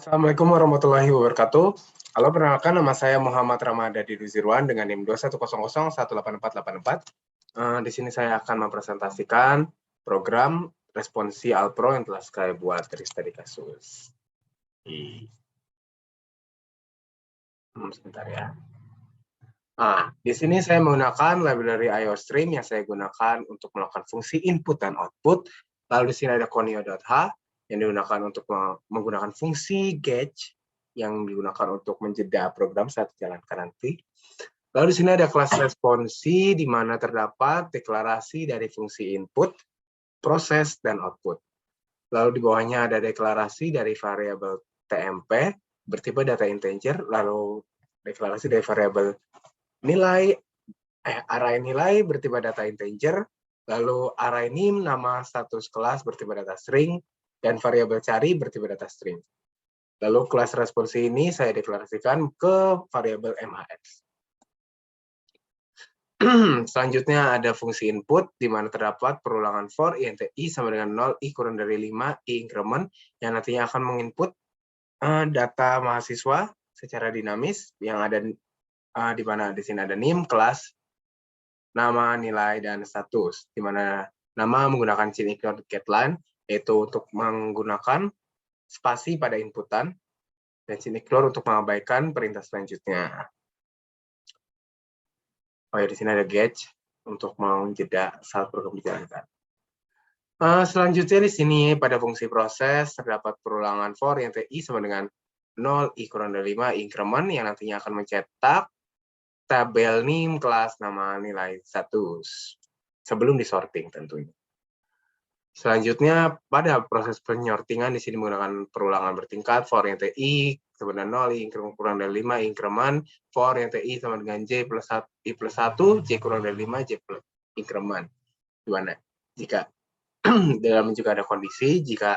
Assalamualaikum warahmatullahi wabarakatuh. Halo, perkenalkan nama saya Muhammad Ramadhani Ruzirwan dengan NIM 210018484. Di sini saya akan mempresentasikan program responsi Alpro yang telah saya buat dari studi kasus. Sebentar ya. Di sini saya menggunakan library IOStream yang saya gunakan untuk melakukan fungsi input dan output. Lalu di sini ada conio.h yang digunakan untuk menggunakan fungsi gauge yang digunakan untuk menjeda program saat dijalankan nanti. Lalu di sini ada kelas responsi di mana terdapat deklarasi dari fungsi input, proses, dan output. Lalu di bawahnya ada deklarasi dari variabel TMP bertipe data integer, lalu deklarasi dari variabel array nilai bertipe data integer, lalu array name nama status kelas bertipe data string, dan variabel cari bertipe data string. Lalu kelas responsi ini saya deklarasikan ke variabel mhx. Selanjutnya ada fungsi input di mana terdapat perulangan for int i sama dengan 0, i kurang dari 5, i increment yang nantinya akan menginput data mahasiswa secara dinamis yang ada di mana di sini ada name, kelas, nama, nilai, dan status. Di mana nama menggunakan chain ignore getLine yaitu untuk menggunakan spasi pada inputan dan chain ignore untuk mengabaikan perintah selanjutnya. Oh ya, di sini ada gauge untuk menjeda saat program dijalankan. Selanjutnya di sini pada fungsi proses terdapat perulangan for yang i sama dengan 0, i kurang dari 5, increment yang nantinya akan mencetak tabel name, kelas, nama, nilai, status sebelum disorting tentunya. Selanjutnya pada proses penyortingan di sini menggunakan perulangan bertingkat for yang i sama dengan 0, i kurang dari 5, increment for yang i sama dengan j plus 1, i plus 1, j kurang dari 5, j plus increment. Gimana? Jika dalam juga ada kondisi jika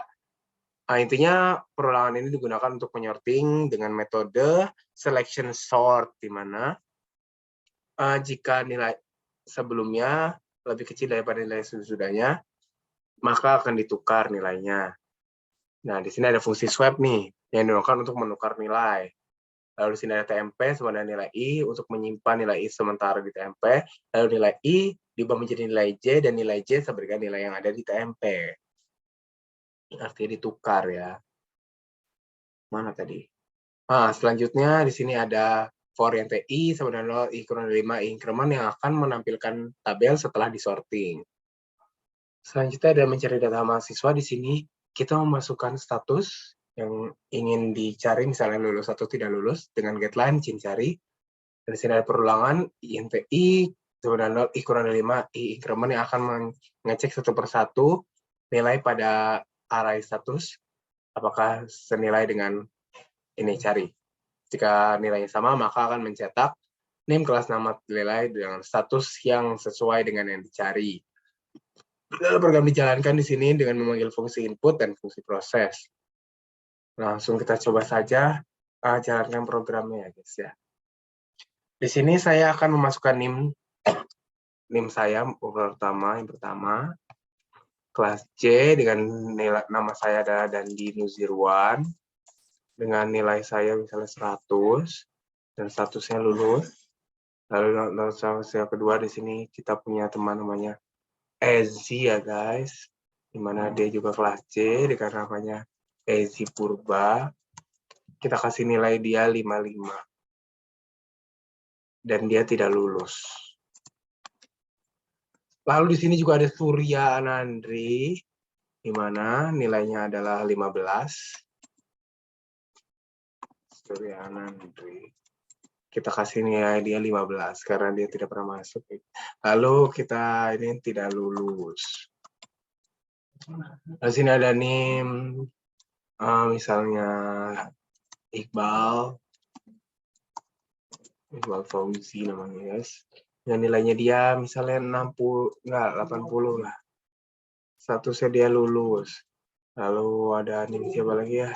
intinya perulangan ini digunakan untuk menyorting dengan metode selection sort di mana jika nilai sebelumnya lebih kecil daripada nilai sesudahnya maka akan ditukar nilainya. Nah, di sini ada fungsi swap nih yang digunakan untuk menukar nilai. Lalu di sini ada TMP sama dengan nilai i untuk menyimpan nilai i sementara di TMP. Lalu nilai i diubah menjadi nilai j dan nilai j sama dengan nilai yang ada di TMP. Artinya ditukar ya. Mana tadi? Selanjutnya di sini ada for yang i sama dengan 0, i kurang dari 5, i increment yang akan menampilkan tabel setelah disorting. Selanjutnya ada mencari data mahasiswa. Di sini kita memasukkan status yang ingin dicari, misalnya lulus atau tidak lulus, dengan getLine, chain cari. Dan di sini ada perulangan, int i, sama dengan 0, i kurang dari 5, i increment yang akan mengecek satu persatu nilai pada array status, apakah senilai dengan ini cari. Jika nilainya sama, maka akan mencetak name, kelas, nama, nilai dengan status yang sesuai dengan yang dicari. Lalu program dijalankan di sini dengan memanggil fungsi input dan fungsi proses. Langsung kita coba saja jalankan programnya ya guys ya. Di sini saya akan memasukkan NIM saya yang pertama kelas J dengan nilai nama saya adalah Dandi Nuzirwan dengan nilai saya misalnya 100 dan statusnya lulus. Lalu status yang kedua di sini kita punya teman namanya Ezi ya guys, dimana dia juga kelas C dengan namanya Ezi Purba. Kita kasih nilai dia 55 dan dia tidak lulus. Lalu di sini juga ada Surya Anandri, di mana nilainya adalah 15. Surya Anandri. Kita kasih nilai dia 15 karena dia tidak pernah masuk. Lalu kita ini tidak lulus. Di sini ada NIM, misalnya Iqbal Fauzi namanya guys. Yang nilainya dia misalnya 60, enggak 80 lah. Statusnya dia lulus. Lalu ada NIM siapa lagi ya?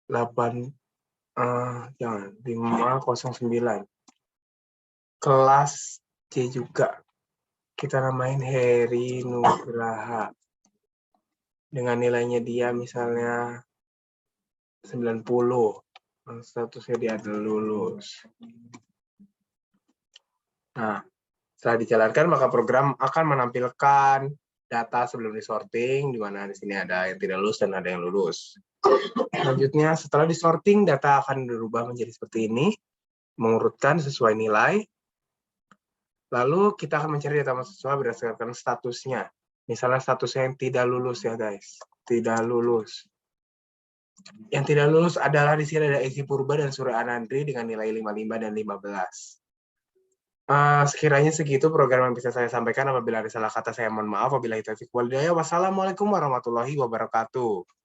509. Kelas C juga. Kita namain Heri Nugraha. Dengan nilainya dia misalnya 90. Statusnya dia adalah lulus. Nah, setelah dijalankan, maka program akan menampilkan data sebelum disorting, di mana di sini ada yang tidak lulus dan ada yang lulus. Selanjutnya, setelah disorting, data akan berubah menjadi seperti ini, mengurutkan sesuai nilai. Lalu kita akan mencari data mahasiswa berdasarkan statusnya. Misalnya statusnya yang tidak lulus ya guys, tidak lulus. Yang tidak lulus adalah di sini ada Egi Purba dan Surya Anandri dengan nilai 55 dan 15. Sekiranya segitu program yang bisa saya sampaikan. Apabila ada salah kata, saya mohon maaf. Wabillahi taufiq wal hidayah. Wassalamualaikum warahmatullahi wabarakatuh.